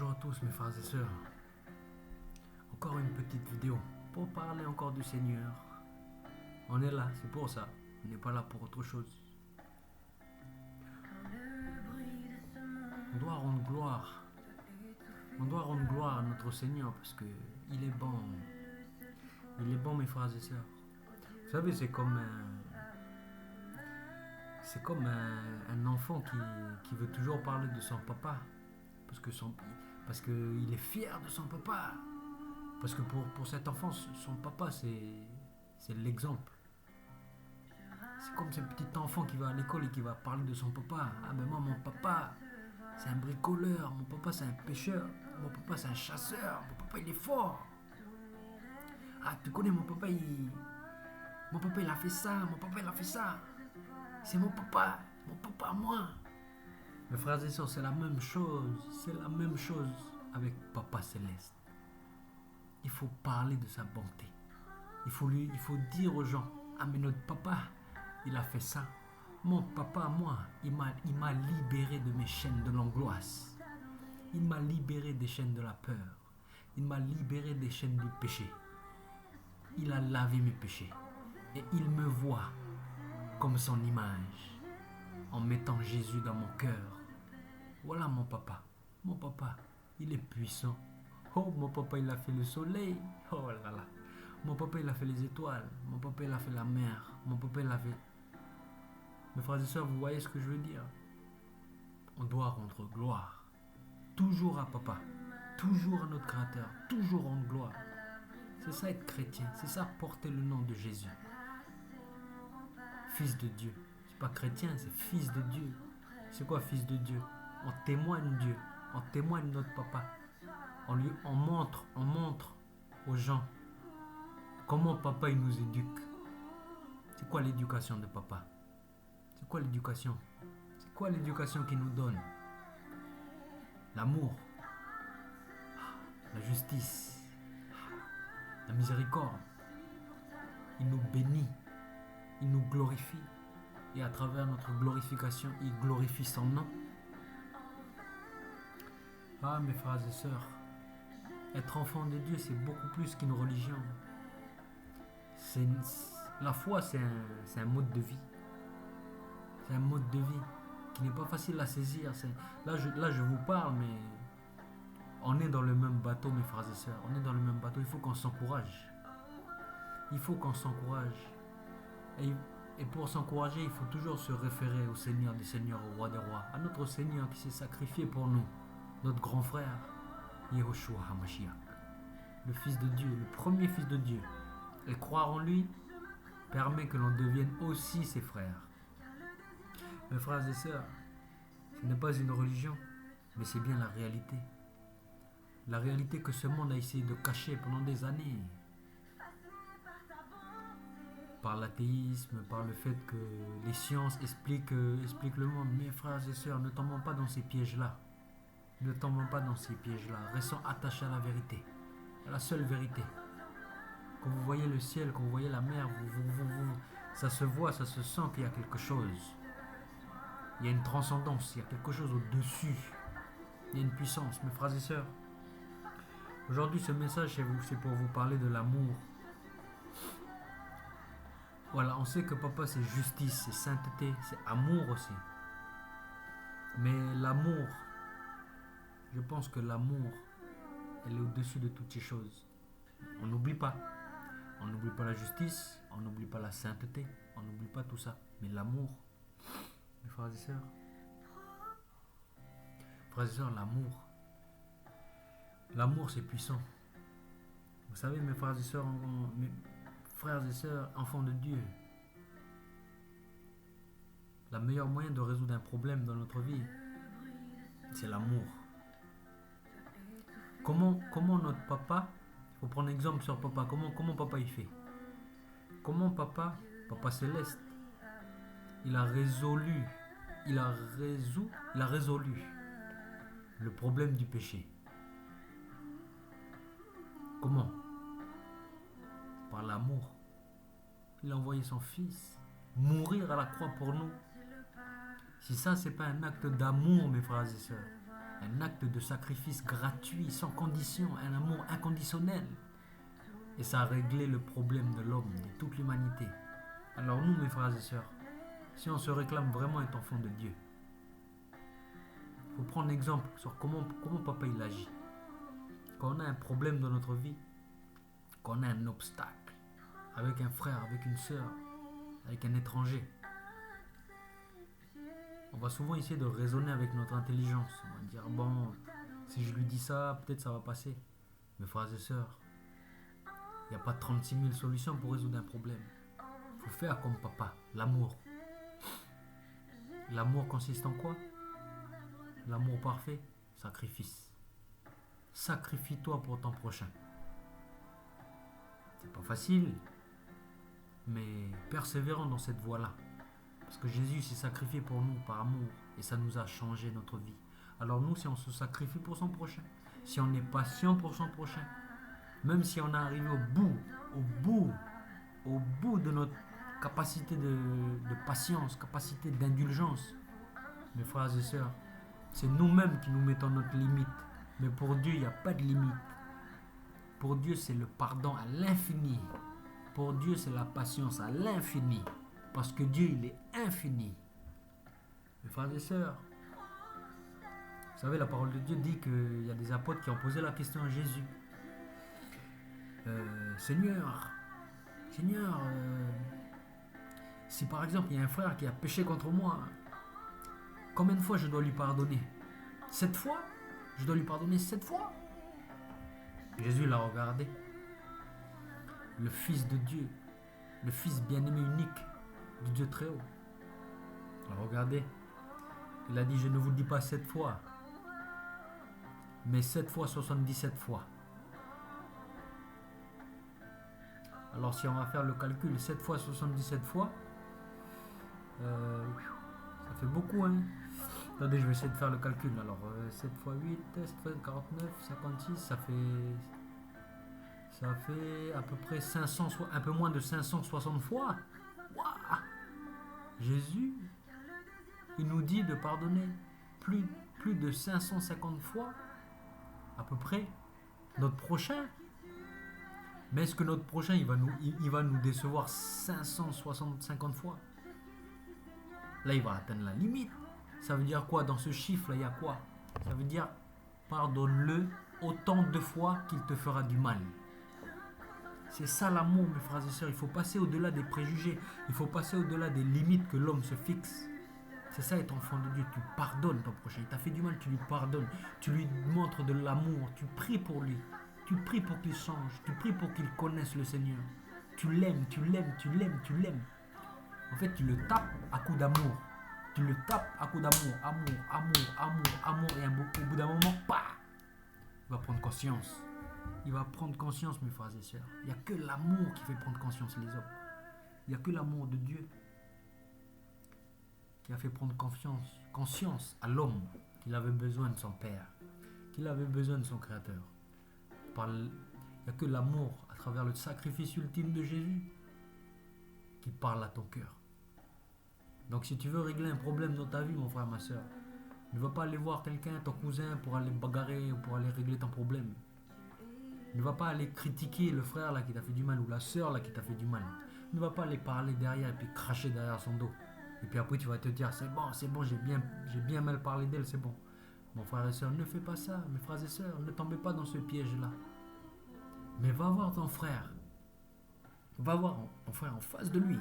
Bonjour à tous mes frères et sœurs. Encore une petite vidéo pour parler encore du Seigneur. On est là, c'est pour ça. On n'est pas là pour autre chose. On doit rendre gloire. On doit rendre gloire à notre Seigneur parce que il est bon. Il est bon mes frères et sœurs. Vous savez, c'est comme un enfant qui veut toujours parler de son papa. Parce qu'il est fier de son papa. Parce que pour cet enfant, son papa, c'est l'exemple. C'est comme ce petit enfant qui va à l'école et qui va parler de son papa. Ah ben moi, mon papa, c'est un bricoleur. Mon papa, c'est un pêcheur. Mon papa, c'est un chasseur. Mon papa, il est fort. Ah, tu connais mon papa, il a fait ça. Mon papa, il a fait ça. C'est mon papa à moi. Mes frères et sœurs, c'est la même chose. C'est la même chose avec Papa Céleste. Il faut parler de sa bonté. Il faut dire aux gens, ah mais notre papa, il a fait ça. Mon papa, moi, il m'a libéré de mes chaînes de l'angoisse. Il m'a libéré des chaînes de la peur. Il m'a libéré des chaînes du péché. Il a lavé mes péchés. Et il me voit comme son image en mettant Jésus dans mon cœur. Voilà mon papa. Mon papa, il est puissant. Oh, mon papa, il a fait le soleil. Oh là là. Mon papa, il a fait les étoiles. Mon papa, il a fait la mer. Mon papa, il a fait... Mes frères et sœurs, vous voyez ce que je veux dire? On doit rendre gloire. Toujours à papa. Toujours à notre Créateur. Toujours rendre gloire. C'est ça être chrétien. C'est ça porter le nom de Jésus. Fils de Dieu. C'est pas chrétien, c'est fils de Dieu. C'est quoi fils de Dieu? On témoigne Dieu. On témoigne notre papa. On montre aux gens comment papa il nous éduque. C'est quoi l'éducation de papa? C'est quoi l'éducation? C'est quoi l'éducation qu'il nous donne? L'amour, la justice, la miséricorde. Il nous bénit, il nous glorifie. Et à travers notre glorification, il glorifie son nom. Ah mes frères et sœurs, être enfant de Dieu, c'est beaucoup plus qu'une religion. La foi, c'est un mode de vie. C'est un mode de vie qui n'est pas facile à saisir. Là, je vous parle, mais on est dans le même bateau, mes frères et sœurs. On est dans le même bateau. Il faut qu'on s'encourage. Il faut qu'on s'encourage. Et pour s'encourager, il faut toujours se référer au Seigneur des Seigneurs, au Roi des Rois. À notre Seigneur qui s'est sacrifié pour nous. Notre grand frère, Yehoshua HaMashiach. Le Fils de Dieu, le premier Fils de Dieu. Et croire en lui permet que l'on devienne aussi ses frères. Mes frères et sœurs, ce n'est pas une religion, mais c'est bien la réalité. La réalité que ce monde a essayé de cacher pendant des années. Par l'athéisme, par le fait que les sciences expliquent le monde. Mes frères et sœurs, ne tombons pas dans ces pièges-là. Ne tombons pas dans ces pièges-là. Restons attachés à la vérité, à la seule vérité. Quand vous voyez le ciel, quand vous voyez la mer, ça se voit, ça se sent qu'il y a quelque chose. Il y a une transcendance, il y a quelque chose au-dessus. Il y a une puissance, mes frères et sœurs. Aujourd'hui, ce message, c'est pour vous parler de l'amour. Voilà, on sait que papa, c'est justice, c'est sainteté, c'est amour aussi. Mais l'amour, je pense que l'amour, elle est au-dessus de toutes ces choses. On n'oublie pas. On n'oublie pas la justice, on n'oublie pas la sainteté, on n'oublie pas tout ça. Mais l'amour, mes frères et sœurs, l'amour c'est puissant. Vous savez, mes frères et sœurs, enfants de Dieu, la meilleure moyen de résoudre un problème dans notre vie, c'est l'amour. Comment notre papa, il faut prendre un exemple sur papa, comment papa il fait? Comment papa Céleste, il a résolu le problème du péché. Comment? Par l'amour. Il a envoyé son fils mourir à la croix pour nous. Si ça, c'est pas un acte d'amour, mes frères et sœurs, un acte de sacrifice gratuit, sans condition, un amour inconditionnel. Et ça a réglé le problème de l'homme, de toute l'humanité. Alors nous, mes frères et sœurs, si on se réclame vraiment être enfant de Dieu, il faut prendre exemple sur comment papa il agit. Quand on a un problème dans notre vie, quand on a un obstacle, avec un frère, avec une sœur, avec un étranger, on va souvent essayer de raisonner avec notre intelligence. On va dire, bon, si je lui dis ça, peut-être ça va passer. Mes frères et sœurs, il n'y a pas 36 000 solutions pour résoudre un problème. Il faut faire comme papa, l'amour. L'amour consiste en quoi? L'amour parfait, sacrifice. Sacrifie-toi pour ton prochain. C'est pas facile, mais persévérons dans cette voie-là. Parce que Jésus s'est sacrifié pour nous par amour et ça nous a changé notre vie. Alors nous, si on se sacrifie pour son prochain, si on est patient pour son prochain, même si on est arrivé au bout de notre capacité de patience, capacité d'indulgence, mes frères et sœurs, c'est nous-mêmes qui nous mettons notre limite. Mais pour Dieu, il n'y a pas de limite. Pour Dieu, c'est le pardon à l'infini. Pour Dieu, c'est la patience à l'infini. Parce que Dieu, il est infini. Mes frères et sœurs, vous savez, la parole de Dieu dit qu'il y a des apôtres qui ont posé la question à Jésus. Seigneur, si par exemple il y a un frère qui a péché contre moi, combien de fois je dois lui pardonner? 7 fois? Je dois lui pardonner 7 fois? Jésus l'a regardé. Le Fils de Dieu, le Fils bien-aimé unique du Dieu très haut. Il l'a regardé. Il a dit, je ne vous dis pas 7 fois, mais 7 fois 77 fois. Alors si on va faire le calcul, 7 fois 77 fois, ça fait beaucoup, hein. Attendez, je vais essayer de faire le calcul. Alors 7 fois 8, 7 fois 49, 56, ça fait à peu près 500, un peu moins de 560 fois. Waouh! Jésus, il nous dit de pardonner plus de 550 fois, à peu près, notre prochain. Mais est-ce que notre prochain, il va nous décevoir 550 fois? Là, il va atteindre la limite. Ça veut dire quoi? Dans ce chiffre-là, il y a quoi? Ça veut dire, pardonne-le autant de fois qu'il te fera du mal. C'est ça l'amour, mes frères et sœurs. Il faut passer au-delà des préjugés. Il faut passer au-delà des limites que l'homme se fixe. C'est ça être enfant de Dieu. Tu pardonnes ton prochain. Il t'a fait du mal, tu lui pardonnes. Tu lui montres de l'amour. Tu pries pour lui. Tu pries pour qu'il change. Tu pries pour qu'il connaisse le Seigneur. Tu l'aimes, tu l'aimes, tu l'aimes, tu l'aimes. En fait, tu le tapes à coups d'amour. Tu le tapes à coups d'amour. Amour. Et au bout d'un moment, bah, il va prendre conscience. Il va prendre conscience, mes frères et sœurs. Il n'y a que l'amour qui fait prendre conscience les hommes. Il n'y a que l'amour de Dieu qui a fait prendre conscience à l'homme qu'il avait besoin de son Père, qu'il avait besoin de son Créateur. Il n'y a que l'amour à travers le sacrifice ultime de Jésus qui parle à ton cœur. Donc si tu veux régler un problème dans ta vie, mon frère, ma soeur, ne va pas aller voir quelqu'un, ton cousin, pour aller bagarrer ou pour aller régler ton problème. Ne va pas aller critiquer le frère là qui t'a fait du mal ou la soeur là qui t'a fait du mal. Ne va pas aller parler derrière et puis cracher derrière son dos. Et puis après tu vas te dire, c'est bon, j'ai bien mal parlé d'elle, c'est bon. Mon frère et soeur, ne fais pas ça, mes frères et sœurs, ne tombez pas dans ce piège-là. Mais va voir ton frère. Va voir ton frère en face de lui.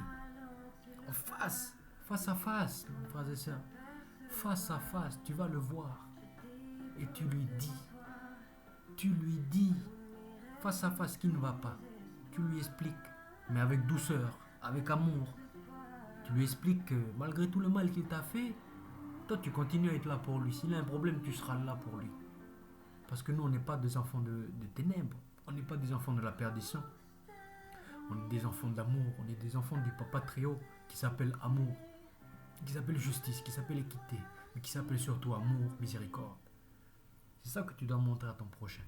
En face à face, mes frères et sœurs. Face à face, tu vas le voir. Et tu lui dis, face à face, ce qui ne va pas. Tu lui expliques, mais avec douceur, avec amour. Tu lui expliques que malgré tout le mal qu'il t'a fait, toi tu continues à être là pour lui. S'il a un problème, tu seras là pour lui. Parce que nous, on n'est pas des enfants de ténèbres. On n'est pas des enfants de la perdition. On est des enfants d'amour. On est des enfants du Papa très haut qui s'appelle amour, qui s'appelle justice, qui s'appelle équité, mais qui s'appelle surtout amour, miséricorde. C'est ça que tu dois montrer à ton prochain,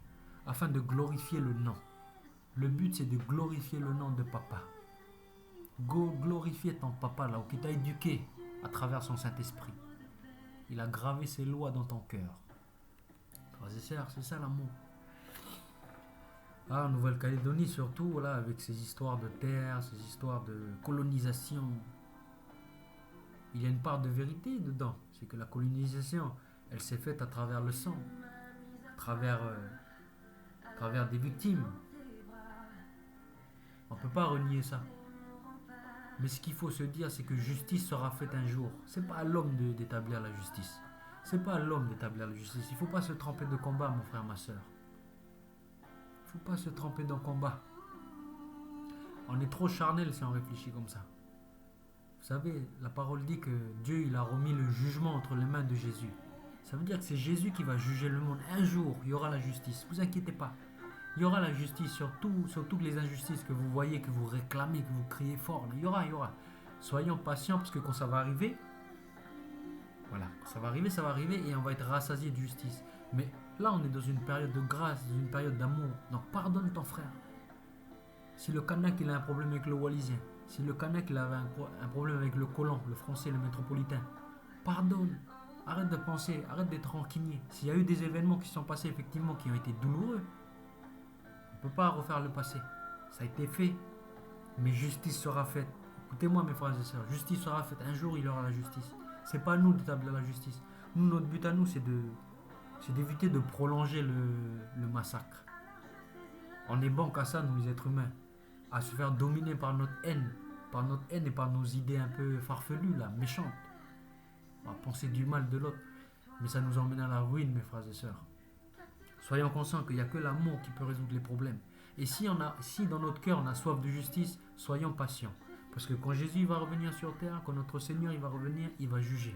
afin de glorifier le nom. Le but, c'est de glorifier le nom de papa. Glorifier ton papa là, qui t'a éduqué à travers son Saint-Esprit. Il a gravé ses lois dans ton cœur. Frères et sœurs, c'est ça l'amour. Ah, en Nouvelle-Calédonie surtout, voilà, avec ces histoires de terre, ces histoires de colonisation, il y a une part de vérité dedans. C'est que la colonisation, elle s'est faite à travers le sang, à travers des victimes. On ne peut pas renier ça. Mais ce qu'il faut se dire, c'est que justice sera faite un jour. C'est pas à l'homme d'établir la justice. C'est pas à l'homme d'établir la justice. Il ne faut pas se tromper de combat, mon frère, ma soeur. Il ne faut pas se tromper dans le combat. On est trop charnel si on réfléchit comme ça. Vous savez, la parole dit que Dieu il a remis le jugement entre les mains de Jésus. Ça veut dire que c'est Jésus qui va juger le monde. Un jour, il y aura la justice. Ne vous inquiétez pas. Il y aura la justice sur toutes les injustices que vous voyez, que vous réclamez, que vous criez fort. Il y aura. Soyons patients parce que quand ça va arriver, voilà, ça va arriver et on va être rassasié de justice. Mais là, on est dans une période de grâce, dans une période d'amour. Donc pardonne ton frère. Si le Kanak il a un problème avec le Wallisien, si le Kanak il avait un problème avec le Colon, le Français, le Métropolitain, pardonne. Arrête de penser, arrête d'être rancunier. S'il y a eu des événements qui sont passés effectivement qui ont été douloureux, on ne peut pas refaire le passé. Ça a été fait, mais justice sera faite. Écoutez-moi mes frères et sœurs, justice sera faite. Un jour il y aura la justice. C'est pas à nous d'établir la justice. Nous, notre but à nous, c'est d'éviter de prolonger le massacre. On est bon qu'à ça, nous les êtres humains, à se faire dominer par notre haine et par nos idées un peu farfelues, là, méchantes. On va penser du mal de l'autre, mais ça nous emmène à la ruine, mes frères et sœurs. Soyons conscients qu'il n'y a que l'amour qui peut résoudre les problèmes. Et si dans notre cœur on a soif de justice, soyons patients. Parce que quand Jésus va revenir sur terre, quand notre Seigneur il va revenir, il va juger.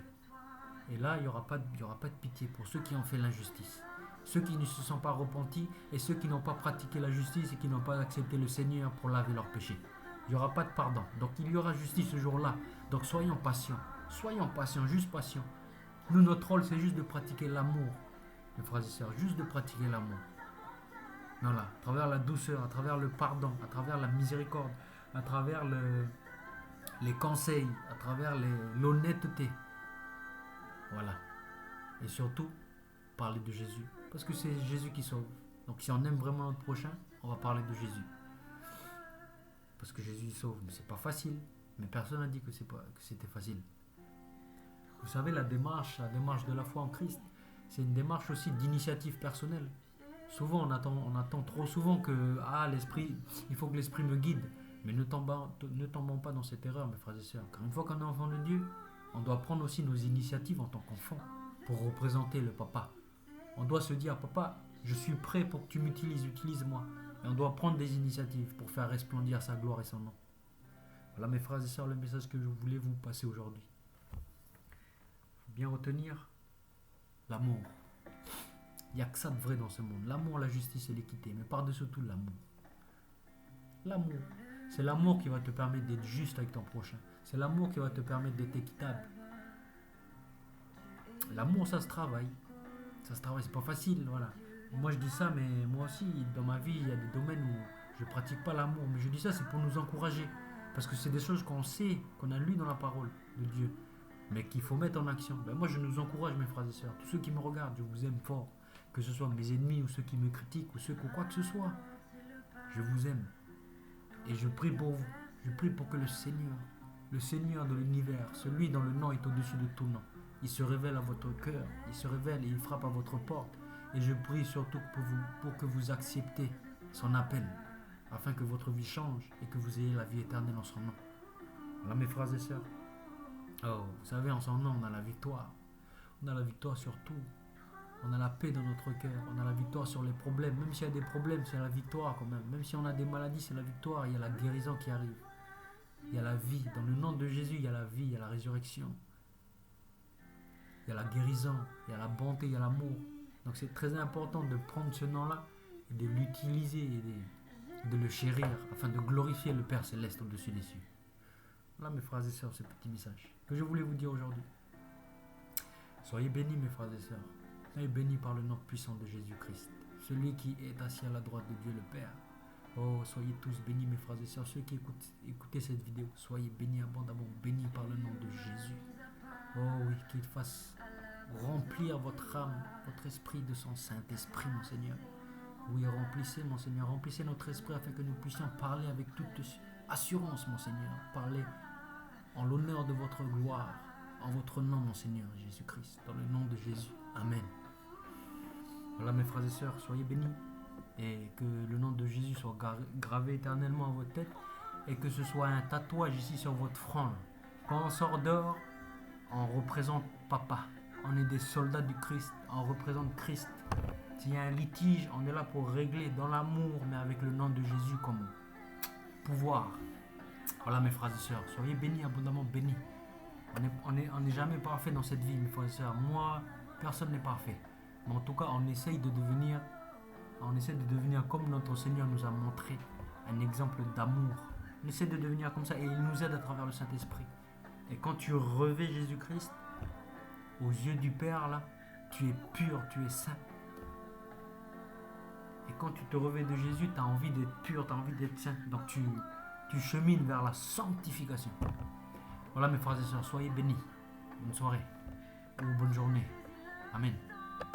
Et là, il n'y aura pas de pitié pour ceux qui ont fait l'injustice. Ceux qui ne se sont pas repentis et ceux qui n'ont pas pratiqué la justice et qui n'ont pas accepté le Seigneur pour laver leurs péchés. Il n'y aura pas de pardon. Donc il y aura justice ce jour-là. Donc soyons patients. Soyons patients, juste patients. Nous, notre rôle, c'est juste de pratiquer l'amour. Mes frères et sœurs, juste de pratiquer l'amour. Voilà, à travers la douceur, à travers le pardon, à travers la miséricorde, à travers les conseils, à travers l'honnêteté. Voilà. Et surtout, parler de Jésus. Parce que c'est Jésus qui sauve. Donc si on aime vraiment notre prochain, on va parler de Jésus. Parce que Jésus sauve. Mais c'est pas facile. Mais personne n'a dit que c'était facile. Vous savez, la démarche de la foi en Christ, c'est une démarche aussi d'initiative personnelle. Souvent, on attend trop souvent que il faut que l'esprit me guide. Mais ne tombons pas dans cette erreur, mes frères et sœurs. Car une fois qu'on est enfant de Dieu, on doit prendre aussi nos initiatives en tant qu'enfant pour représenter le papa. On doit se dire, papa, je suis prêt pour que tu m'utilises, utilise-moi. Et on doit prendre des initiatives pour faire resplendir sa gloire et son nom. Voilà, mes frères et sœurs, le message que je voulais vous passer aujourd'hui. Il faut bien retenir l'amour. Il n'y a que ça de vrai dans ce monde. L'amour, la justice et l'équité. Mais par-dessus tout, l'amour. L'amour. C'est l'amour qui va te permettre d'être juste avec ton prochain. C'est l'amour qui va te permettre d'être équitable. L'amour, ça se travaille. Ça se travaille, c'est pas facile, voilà. Moi, je dis ça, mais moi aussi, dans ma vie, il y a des domaines où je pratique pas l'amour. Mais je dis ça, c'est pour nous encourager. Parce que c'est des choses qu'on sait, qu'on a lues dans la parole de Dieu. Mais qu'il faut mettre en action. Ben moi, je nous encourage, mes frères et sœurs. Tous ceux qui me regardent, je vous aime fort. Que ce soit mes ennemis ou ceux qui me critiquent ou ceux qui quoi que ce soit. Je vous aime. Et je prie pour vous. Je prie pour que le Seigneur de l'univers, celui dont le nom est au-dessus de tout nom, il se révèle à votre cœur, il se révèle et il frappe à votre porte. Et je prie surtout pour que vous acceptez son appel, afin que votre vie change et que vous ayez la vie éternelle en son nom. Voilà mes frères et sœurs. Oh, vous savez, en son nom, on a la victoire. On a la victoire sur tout. On a la paix dans notre cœur. On a la victoire sur les problèmes. Même s'il y a des problèmes, c'est la victoire quand même. Même si on a des maladies, c'est la victoire. Il y a la guérison qui arrive. Il y a la vie. Dans le nom de Jésus, il y a la vie, il y a la résurrection. Il y a la guérison, il y a la bonté, il y a l'amour. Donc c'est très important de prendre ce nom-là et de l'utiliser et de le chérir afin de glorifier le Père Céleste au-dessus des cieux. Voilà mes frères et sœurs, ce petit message que je voulais vous dire aujourd'hui. Soyez bénis mes frères et sœurs. Soyez bénis par le nom puissant de Jésus-Christ, celui qui est assis à la droite de Dieu le Père. Oh, soyez tous bénis mes frères et sœurs. Ceux qui écoutez cette vidéo, soyez bénis abondamment, bénis par le nom de Jésus. Oh oui, qu'il fasse remplir votre âme, votre esprit de son Saint-Esprit, mon Seigneur. Oui, remplissez, mon Seigneur, remplissez notre esprit afin que nous puissions parler avec toute assurance, mon Seigneur. Parler en l'honneur de votre gloire, en votre nom, mon Seigneur Jésus-Christ, dans le nom de Jésus. Amen. Voilà, mes frères et sœurs, soyez bénis et que le nom de Jésus soit gravé éternellement à votre tête et que ce soit un tatouage ici sur votre front. Quand on sort dehors, on représente Papa. On est des soldats du Christ, on représente Christ. S'il y a un litige, on est là pour régler dans l'amour, mais avec le nom de Jésus comme pouvoir. Voilà, mes frères et sœurs, soyez bénis, abondamment bénis. On n'est jamais parfait dans cette vie, mes frères et sœurs. Moi, personne n'est parfait. Mais en tout cas, on essaie de devenir comme notre Seigneur nous a montré un exemple d'amour. On essaie de devenir comme ça et il nous aide à travers le Saint-Esprit. Et quand tu revêts Jésus-Christ, aux yeux du Père, là, tu es pur, tu es saint. Et quand tu te revêts de Jésus, tu as envie d'être pur, tu as envie d'être saint. Donc tu chemines vers la sanctification. Voilà, mes frères et sœurs, soyez bénis. Bonne soirée ou bonne journée. Amen.